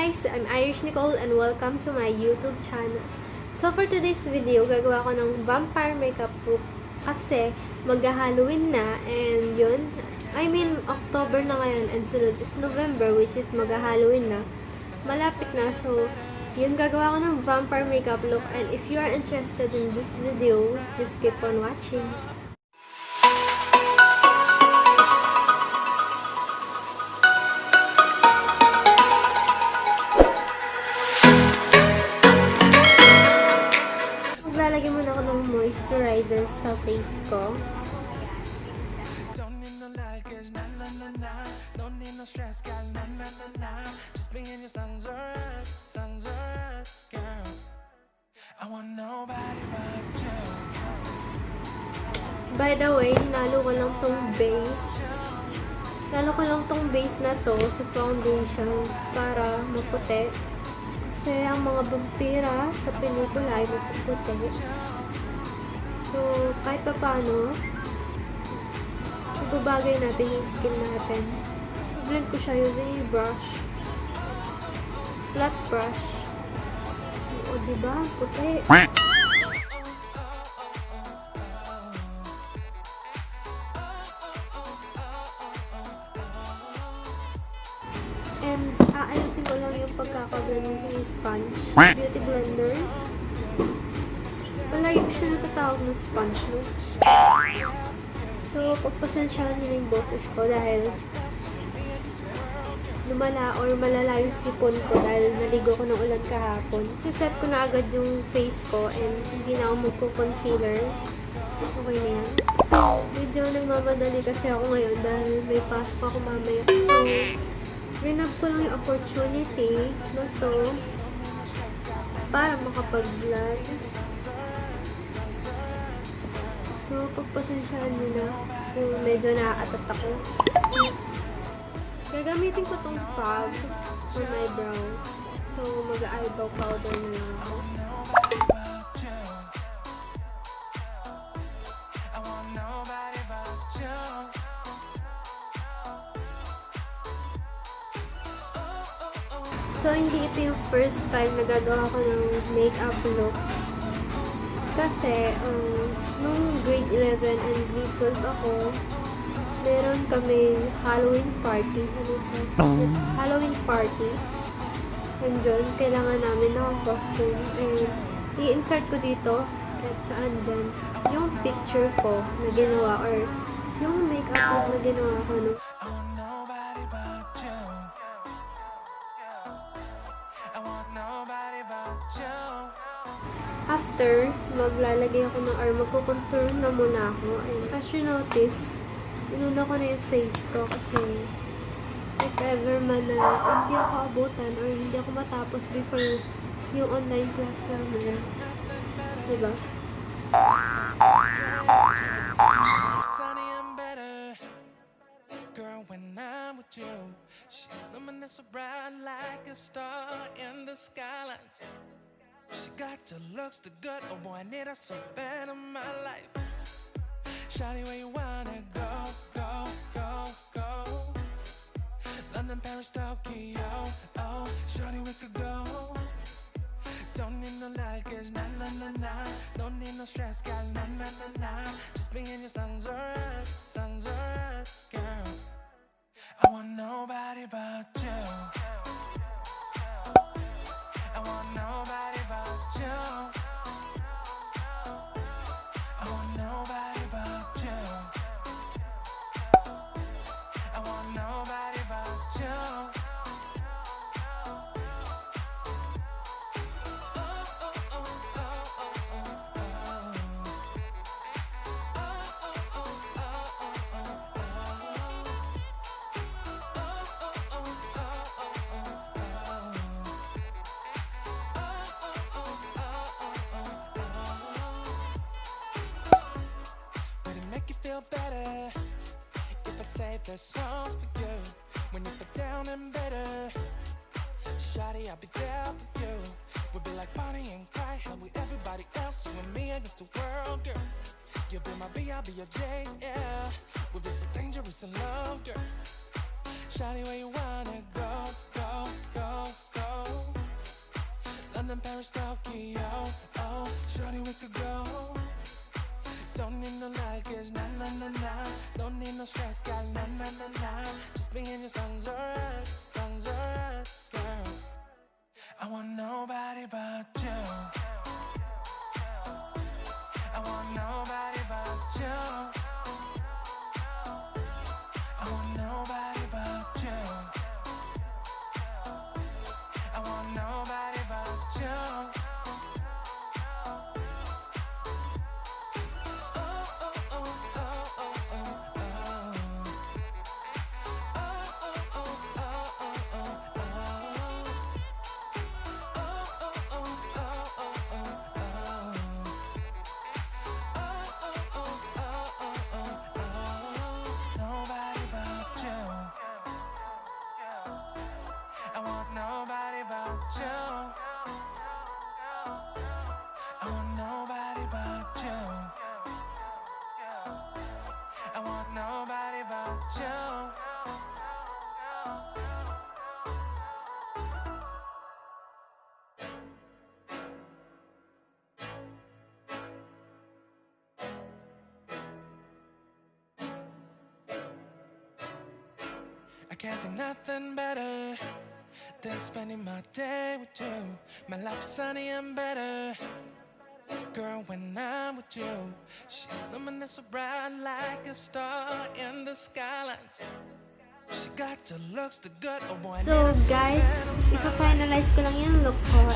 guys! I'm Irish Nicole and welcome to my YouTube channel. So for today's video, gagawa ko ng vampire makeup look kasi magha-Halloween na and yun, October na ngayon and sunod is November which is magha-Halloween na. Malapit na, so yun, gagawa ko ng vampire makeup look and if you are interested in this video, just keep on watching. Maglalagay muna ako ng moisturizer sa face ko. By the way, nalo ko lang tong base na to sa foundation para maputi. Kasi ang mga vampira sa pelikula ay mapuputi. So, kahit pa paano, ibabagay natin yung skin natin. I-blend ko siya using yung brush. Flat brush. O, diba? Puti. And, aayusin ko lang yung pagkakablend ng sponge. Beauty blender. Palagi ko siya natatawag ng sponge, no? So, pagpasensyahan niyo yung boses ko dahil lumala or malala yung sipon ko dahil naligo ko ng ulan kahapon. Siset ko na agad yung face ko and hindi na ako magko-concealer. Okay na yan. Medyo nagmamadali kasi ako ngayon dahil may pasok ako mamaya. So, rinab ko lang yung opportunity na to para makapag-vlog. So, pagpasensyahan nyo na kung medyo nakakatat ako. Gagamitin ko tong fog for my brow. So, mag-eyebrow powder na lang ako. So, hindi ito yung first time na gagawa ko ng makeup look. Kasi, nung grade 11 and grade 12 ako, meron kami Halloween party. Yes, Halloween party. And dyan, kailangan namin ng costume. And, i-insert ko dito, kahit saan dyan, yung picture ko na ginawa or yung makeup look na ginawa ko. No? After, maglalagay ako ng or magkukontour na muna ako. And as you notice, inuna ko na yung face ko kasi if ever man na hindi ako abutan or hindi ako matapos before yung online class namin. Diba? Girl, when I'm with you, she luminous so bright like a star in the skylines. She got the looks, the good, oh boy, I need her so bad in my life. Shawty, where you wanna go, go, go, go? London, Paris, Tokyo, oh, shawty, we could go. Don't need no luggage, nah, nah, nah, nah. Don't need no stress, girl, nah, nah, nah, nah. Just be in your sun's alright, girl. I want nobody but you. I want nobody but you. I want nobody but you. I want nobody but you. Feel better if I say the songs for you when you feel down and better. Shawty, I'll be there for you. We'll be like Bonnie and Clyde, how with everybody else, you and me against the world, girl. You'll be my B, I'll be your J, yeah. We'll be so dangerous in love, girl. Shawty, where you wanna go, go, go, go? in Paris, Tokyo. Oh, shorty, we could go. Don't need no luggage, nah, nah, nah, nah. Don't need no stress, gal, nah, nah, nah, nah. Just me and your son's alright, girl. I want nobody but you. I want nobody but you. I want nobody but you. I want nobody but you. I can't think nothing better than spending my day with you. My life is sunny and better, girl, when I'm with you. She illuminates so bright like a star in the skylines. She got the looks, the good, oh boy. So guys, ipa-finalize ko lang yung look ko.